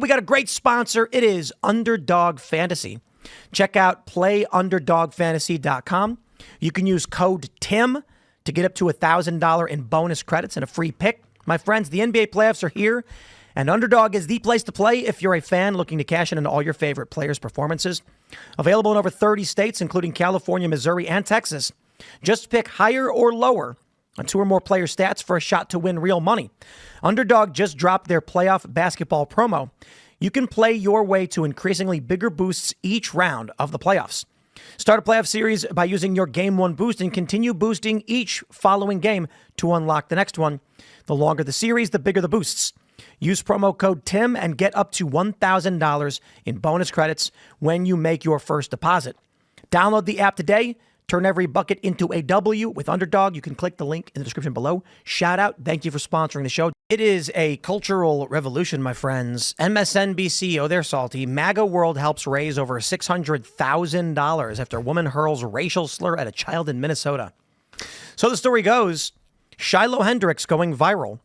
we got a great sponsor. It is Underdog Fantasy. Check out playunderdogfantasy.com. You can use code TIM to get up to $1,000 in bonus credits and a free pick. My friends, the NBA playoffs are here, and Underdog is the place to play if you're a fan looking to cash in on all your favorite players' performances. Available in over 30 states, including California, Missouri, and Texas. Just pick higher or lower on 2 or more player stats for a shot to win real money. Underdog just dropped their playoff basketball promo. You can play your way to increasingly bigger boosts each round of the playoffs. Start a playoff series by using your Game 1 boost and continue boosting each following game to unlock the next one. The longer the series, the bigger the boosts. Use promo code TIM and get up to $1,000 in bonus credits when you make your first deposit. Download the app today. Turn every bucket into a W with Underdog. You can click the link in the description below. Shout out. Thank you for sponsoring the show. It is a cultural revolution, my friends. MSNBC, oh, they're salty. MAGA World helps raise over $600,000 after a woman hurls racial slur at a child in Minnesota. So the story goes, Shiloh Hendrix going viral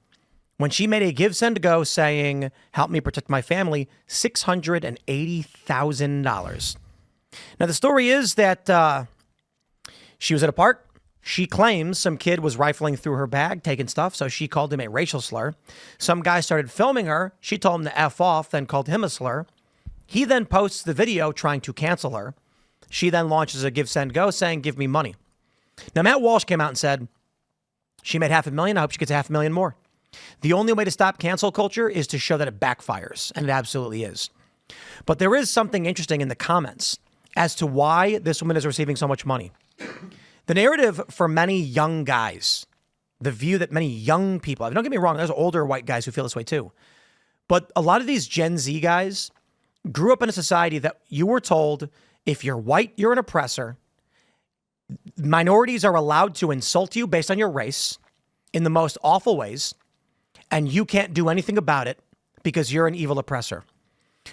when she made a give, send, go saying, help me protect my family, $680,000. Now, the story is that she was at a park. She claims some kid was rifling through her bag, taking stuff, so she called him a racial slur. Some guy started filming her. She told him to F off, then called him a slur. He then posts the video trying to cancel her. She then launches a give, send, go saying, give me money. Now, Matt Walsh came out and said, she made $500,000. I hope she gets $500,000 more. The only way to stop cancel culture is to show that it backfires, and it absolutely is. But there is something interesting in the comments as to why this woman is receiving so much money. The narrative for many young guys, the view that many young people, don't get me wrong, there's older white guys who feel this way too. But a lot of these Gen Z guys grew up in a society that you were told if you're white, you're an oppressor. Minorities are allowed to insult you based on your race in the most awful ways, and you can't do anything about it because you're an evil oppressor.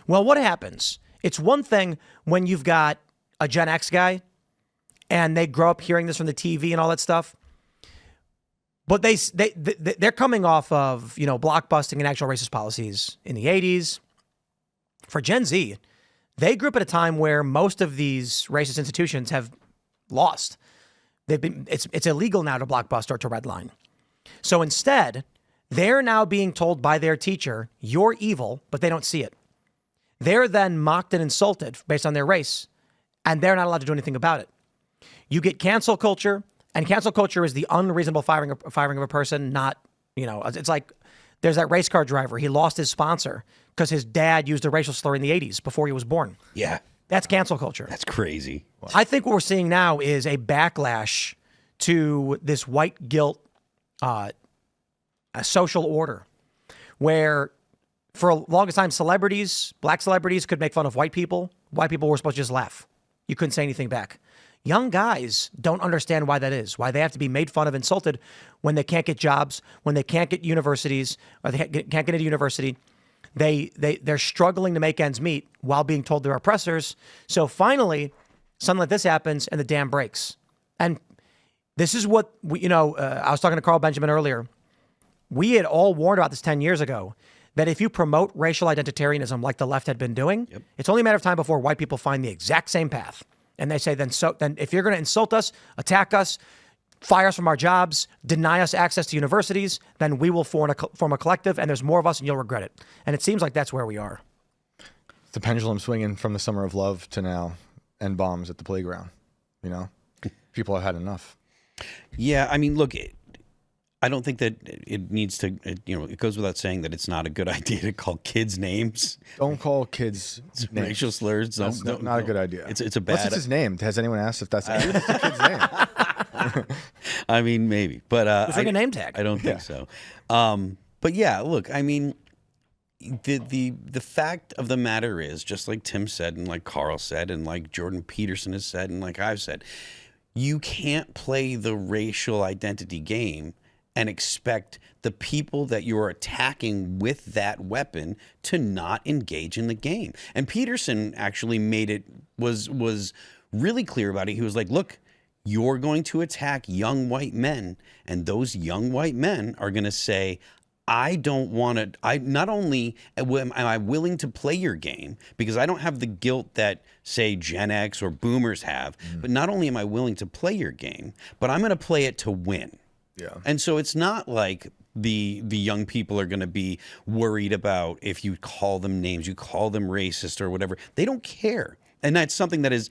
Well, what happens? It's one thing when you've got a Gen X guy and they grow up hearing this from the TV and all that stuff. But they're coming off of, blockbusting and actual racist policies in the 80s. For Gen Z, they grew up at a time where most of these racist institutions have lost. It's illegal now to blockbuster or to redline. So instead, they're now being told by their teacher, you're evil, but they don't see it. They're then mocked and insulted based on their race, and they're not allowed to do anything about it. You get cancel culture, and cancel culture is the unreasonable firing of a person, not, it's like there's that race car driver. He lost his sponsor because his dad used a racial slur in the 80s before he was born. Yeah. That's cancel culture. That's crazy. Wow. I think what we're seeing now is a backlash to this white guilt a social order where for a longest time, black celebrities could make fun of white people. White people were supposed to just laugh. You couldn't say anything back. Young guys don't understand why that is, why they have to be made fun of, insulted when they can't get jobs, when they can't get universities, or they can't get into university. They're struggling to make ends meet while being told they're oppressors. So finally, something like this happens and the dam breaks. And this is what, I was talking to Carl Benjamin earlier. We had all warned about this 10 years ago, that if you promote racial identitarianism like the left had been doing, It's only a matter of time before white people find the exact same path. And they say, then if you're going to insult us, attack us, fire us from our jobs, deny us access to universities, then we will form a collective, and there's more of us and you'll regret it. And it seems like that's where we are. The pendulum swinging from the summer of love to now end bombs at the playground. People have had enough. Yeah, I mean, look, I don't think that it needs to, it goes without saying that it's not a good idea to call kids names. Don't call kids names. Racial slurs. That's not a good idea. It's a bad. What's his name? Has anyone asked if that's the kid's name? I mean, maybe. But it's like a name tag. I don't think so. But yeah, look, I mean, the fact of the matter is, just like Tim said and like Carl said and like Jordan Peterson has said and like I've said, you can't play the racial identity game and expect the people that you're attacking with that weapon to not engage in the game. And Peterson actually was really clear about it. He was like, look, you're going to attack young white men, and those young white men are going to say, I don't want to. I not only am I willing to play your game because I don't have the guilt that say Gen X or Boomers have, but not only am I willing to play your game, but I'm going to play it to win. Yeah. And so it's not like the young people are going to be worried about if you call them names, you call them racist or whatever. They don't care, and that's something that is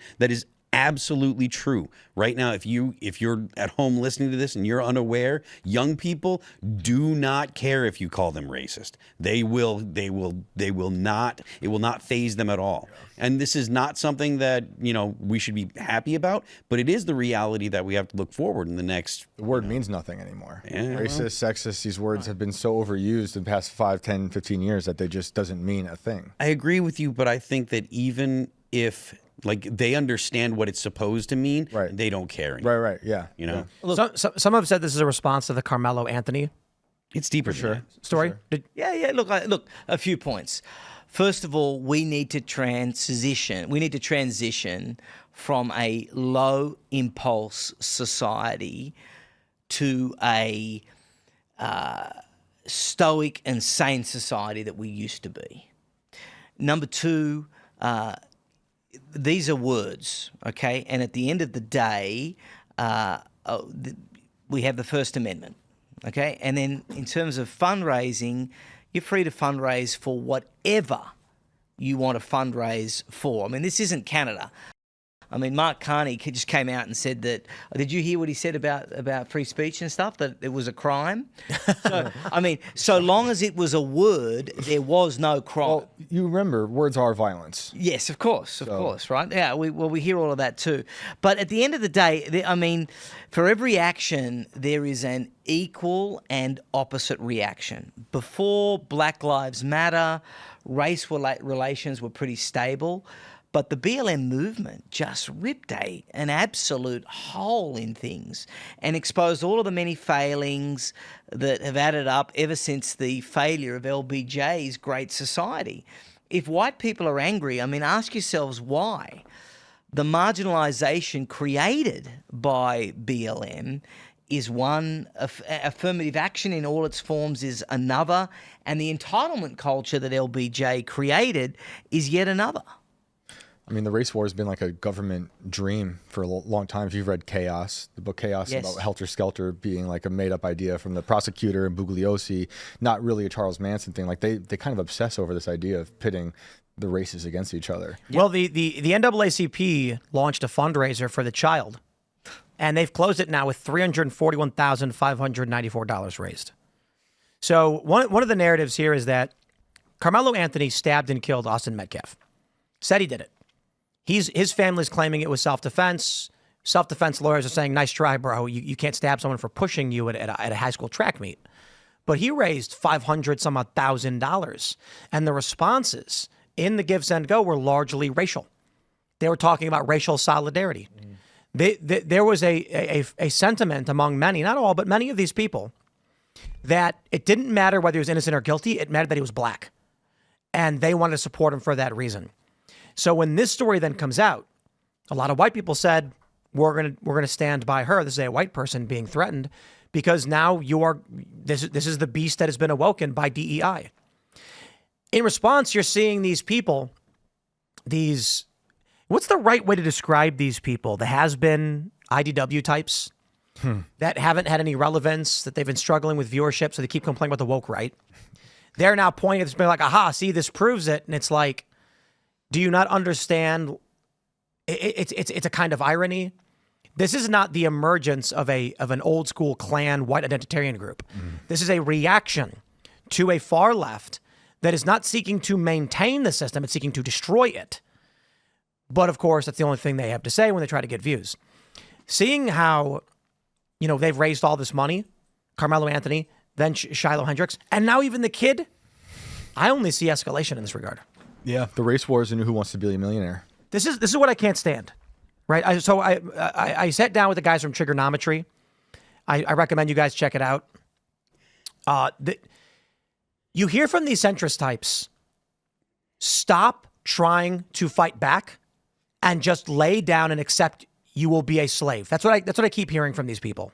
absolutely true. Right now, if you're at home listening to this and you're unaware, young people do not care if you call them racist. They will not. It will not faze them at all. And this is not something that, we should be happy about, but it is the reality that we have to look forward in the next. The word means nothing anymore. Yeah. Racist, sexist, these words have been so overused in the past 5, 10, 15 years that they just doesn't mean a thing. I agree with you, but I think that even if they understand what it's supposed to mean, right, they don't care anymore. Right, yeah. Yeah. Look, some have said this is a response to the Carmelo Anthony It's deeper than that. story. Sure. Yeah. Look, a few points. First of all, we need to transition. We need to transition from a low impulse society to a stoic and sane society that we used to be. Number two, these are words, okay? And at the end of the day, we have the First Amendment, okay? And then in terms of fundraising, you're free to fundraise for whatever you want to fundraise for. I mean, this isn't Canada. I mean, Mark Carney just came out and said that. Did you hear what he said about free speech and stuff? That it was a crime. So, I mean, so long as it was a word, there was no crime. Well, you remember, words are violence. Yes, of course, right? Yeah, we hear all of that too. But at the end of the day, I mean, for every action, there is an equal and opposite reaction. Before Black Lives Matter, race relations were pretty stable. But the BLM movement just ripped an absolute hole in things and exposed all of the many failings that have added up ever since the failure of LBJ's Great Society. If white people are angry, I mean, ask yourselves why. The marginalisation created by BLM is one, affirmative action in all its forms is another, and the entitlement culture that LBJ created is yet another. I mean, the race war has been like a government dream for a long time. If you've read Chaos, the book Chaos, Yes. about Helter Skelter being like a made-up idea from the prosecutor and Bugliosi, not really a Charles Manson thing. Like they kind of obsess over this idea of pitting the races against each other. Well, the NAACP launched a fundraiser for the child, and they've closed it now with $341,594 raised. So one of the narratives here is that Carmelo Anthony stabbed and killed Austin Metcalf. Said he did it. His family's claiming it was self-defense. Self-defense lawyers are saying, nice try, bro. You can't stab someone for pushing you at a high school track meet. But he raised $500,000. And the responses in the Give, Send, Go were largely racial. They were talking about racial solidarity. There was a sentiment among many, not all, but many of these people, that it didn't matter whether he was innocent or guilty. It mattered that he was black. And they wanted to support him for that reason. So when this story then comes out, a lot of white people said, we're gonna stand by her. This is a white person being threatened because now this is the beast that has been awoken by DEI. In response, you're seeing these people, what's the right way to describe these people? The has-been IDW types that haven't had any relevance, that they've been struggling with viewership, so they keep complaining about the woke right. They're now pointing at this, being like, aha, see, this proves it. And it's like, do you not understand? It's a kind of irony. This is not the emergence of an old school Klan white identitarian group. This is a reaction to a far left that is not seeking to maintain the system, it's seeking to destroy it. But of course, that's the only thing they have to say when they try to get views. Seeing how, they've raised all this money, Carmelo Anthony, then Shiloh Hendrix, and now even the kid, I only see escalation in this regard. Yeah, the race war is a new Who Wants to Be a Millionaire. This is what I can't stand, right? I sat down with the guys from Trigonometry. I recommend you guys check it out. You hear from these centrist types, stop trying to fight back and just lay down and accept you will be a slave. That's what I keep hearing from these people.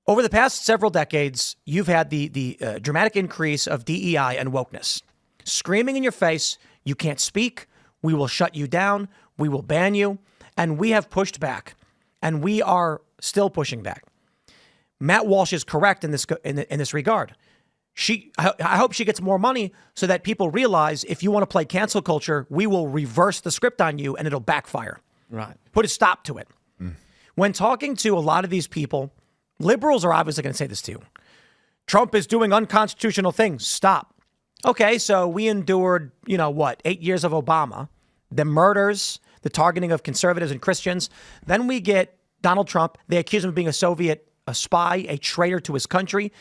Over the past several decades, you've had the dramatic increase of DEI and wokeness. Screaming in your face, you can't speak, we will shut you down, we will ban you, and we have pushed back, and we are still pushing back. Matt Walsh is correct in this regard. I hope she gets more money so that people realize if you want to play cancel culture, we will reverse the script on you and it'll backfire. Right. Put a stop to it. When talking to a lot of these people, liberals are obviously going to say this to you. Trump is doing unconstitutional things. Stop. Okay, so we endured, 8 years of Obama, the murders, the targeting of conservatives and Christians. Then we get Donald Trump. They accuse him of being a spy, a traitor to his country,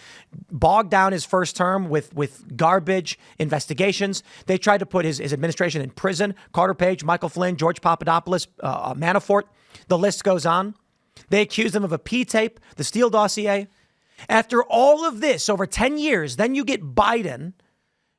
bogged down his first term with garbage investigations. They tried to put his administration in prison. Carter Page, Michael Flynn, George Papadopoulos, Manafort. The list goes on. They accused him of a P-tape, the Steele dossier. After all of this, over 10 years, then you get Biden,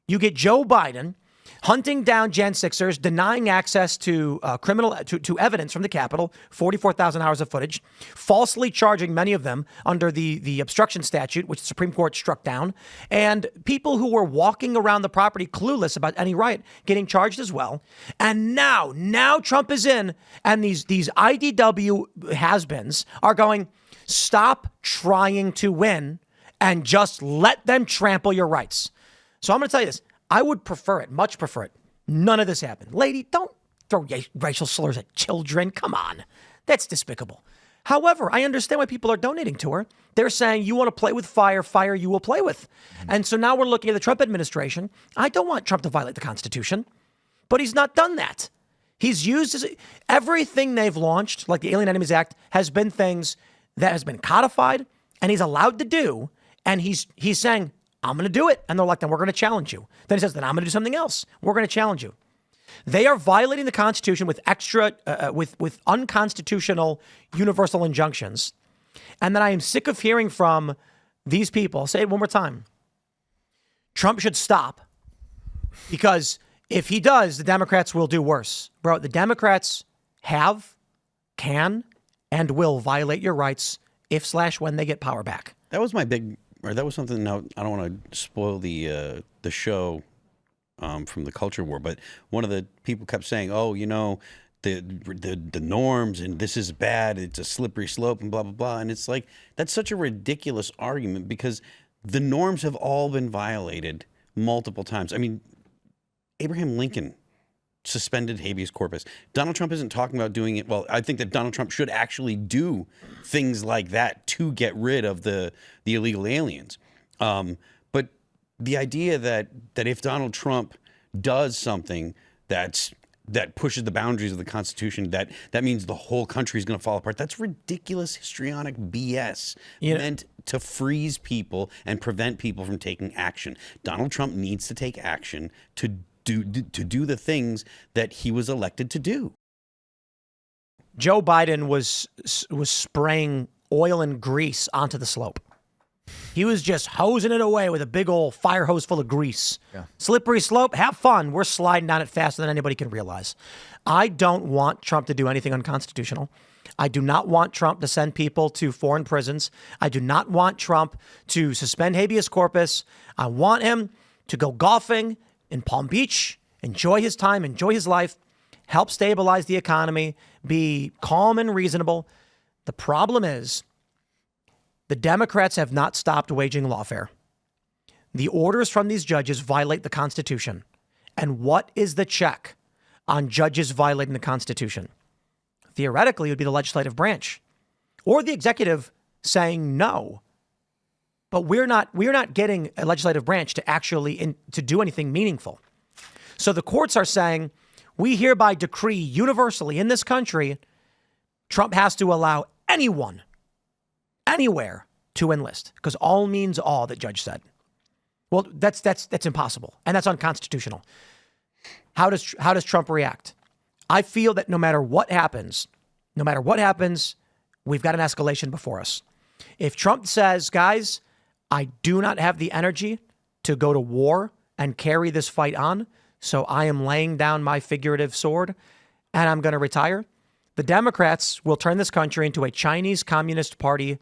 Joe Biden, hunting down Jan 6ers, denying access to to evidence from the Capitol, 44,000 hours of footage, falsely charging many of them under the obstruction statute, which the Supreme Court struck down, and people who were walking around the property clueless about any riot getting charged as well. And now Trump is in, and these IDW has-beens are going, stop trying to win and just let them trample your rights. So I'm going to tell you this. I would prefer it, much prefer it. None of this happened. Lady, don't throw racial slurs at children. Come on. That's despicable. However, I understand why people are donating to her. They're saying, you want to play with fire, fire you will play with. And so now we're looking at the Trump administration. I don't want Trump to violate the Constitution, but he's not done that. He's used everything they've launched, like the Alien Enemies Act, has been things that has been codified and he's allowed to do. And he's saying, I'm going to do it. And they're like, then we're going to challenge you. Then he says, then I'm going to do something else. We're going to challenge you. They are violating the Constitution with with unconstitutional universal injunctions. And then I am sick of hearing from these people. I'll say it one more time. Trump should stop because if he does, the Democrats will do worse. Bro, the Democrats can, and will violate your rights if/when they get power back. That was my big... Or that was something. Now I don't want to spoil the show from the culture war, but one of the people kept saying, "Oh, the norms and this is bad. It's a slippery slope and blah blah blah." And it's like that's such a ridiculous argument because the norms have all been violated multiple times. I mean, Abraham Lincoln suspended habeas corpus. Donald Trump isn't talking about doing it. Well, I think that Donald Trump should actually do things like that to get rid of the illegal aliens. But the idea that if Donald Trump does something that pushes the boundaries of the Constitution, that means the whole country is going to fall apart. That's ridiculous histrionic BS meant to freeze people and prevent people from taking action. Donald Trump needs to take action to do the things that he was elected to do. Joe Biden was spraying oil and grease onto the slope. He was just hosing it away with a big old fire hose full of grease. Yeah. Slippery slope, have fun. We're sliding down it faster than anybody can realize. I don't want Trump to do anything unconstitutional. I do not want Trump to send people to foreign prisons. I do not want Trump to suspend habeas corpus. I want him to go golfing in Palm Beach, enjoy his time, enjoy his life, help stabilize the economy, be calm and reasonable. The problem is the Democrats have not stopped waging lawfare. The orders from these judges violate the Constitution. And what is the check on judges violating the Constitution? Theoretically, it would be the legislative branch or the executive saying no. But we're not getting a legislative branch to actually to do anything meaningful. So the courts are saying, we hereby decree universally in this country, Trump has to allow anyone, anywhere to enlist, because all means all, the judge said. Well, that's impossible, and that's unconstitutional. How does Trump react? I feel that no matter what happens, we've got an escalation before us. If Trump says, guys, I do not have the energy to go to war and carry this fight on, so I am laying down my figurative sword and I'm going to retire, the Democrats will turn this country into a Chinese Communist Party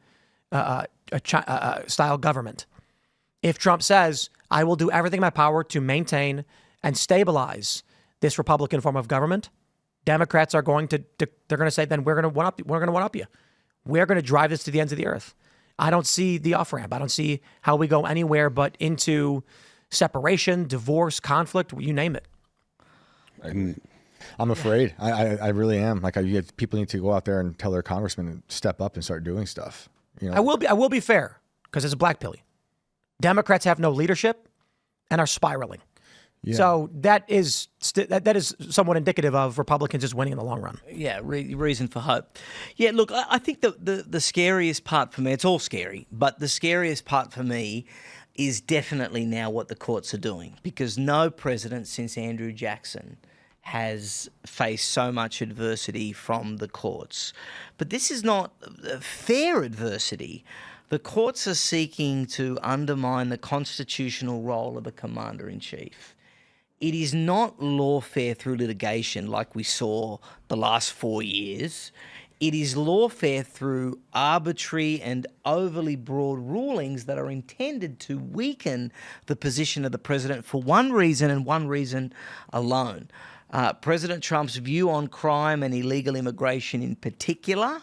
style government. If Trump says, I will do everything in my power to maintain and stabilize this Republican form of government, Democrats are going to, they're going to say, then we're going to one up you. We're going to drive this to the ends of the earth. I don't see the off-ramp. I don't see how we go anywhere but into separation, divorce, conflict, you name it. I'm afraid. I really am. Like, people need to go out there and tell their congressmen to step up and start doing stuff. You know? I will be fair, because it's a black pilly. Democrats have no leadership and are spiraling. Yeah. So that is somewhat indicative of Republicans just winning in the long run. Yeah, reason for hope. Yeah, look, I think the scariest part for me, it's all scary, but the scariest part for me is definitely now what the courts are doing, because no president since Andrew Jackson has faced so much adversity from the courts. But this is not fair adversity. The courts are seeking to undermine the constitutional role of the commander-in-chief. It is not lawfare through litigation like we saw the last 4 years. It is lawfare through arbitrary and overly broad rulings that are intended to weaken the position of the president for one reason and one reason alone. President Trump's view on crime and illegal immigration in particular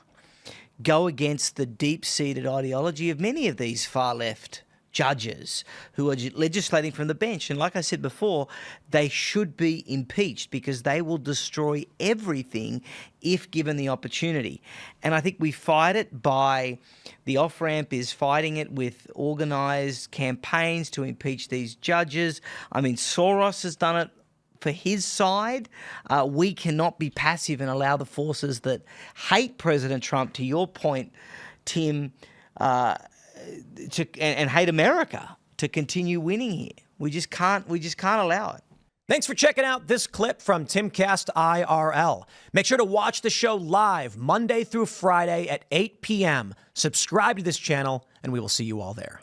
go against the deep-seated ideology of many of these far-left judges who are legislating from the bench. And like I said before, they should be impeached because they will destroy everything if given the opportunity. And I think we fight it by, the off-ramp is fighting it with organised campaigns to impeach these judges. I mean, Soros has done it for his side. We cannot be passive and allow the forces that hate President Trump, to your point, Tim, and hate America to continue winning here. We just can't allow it. Thanks for checking out this clip from Timcast IRL. Make sure to watch the show live Monday through Friday at 8 p.m. Subscribe to this channel, and we will see you all there.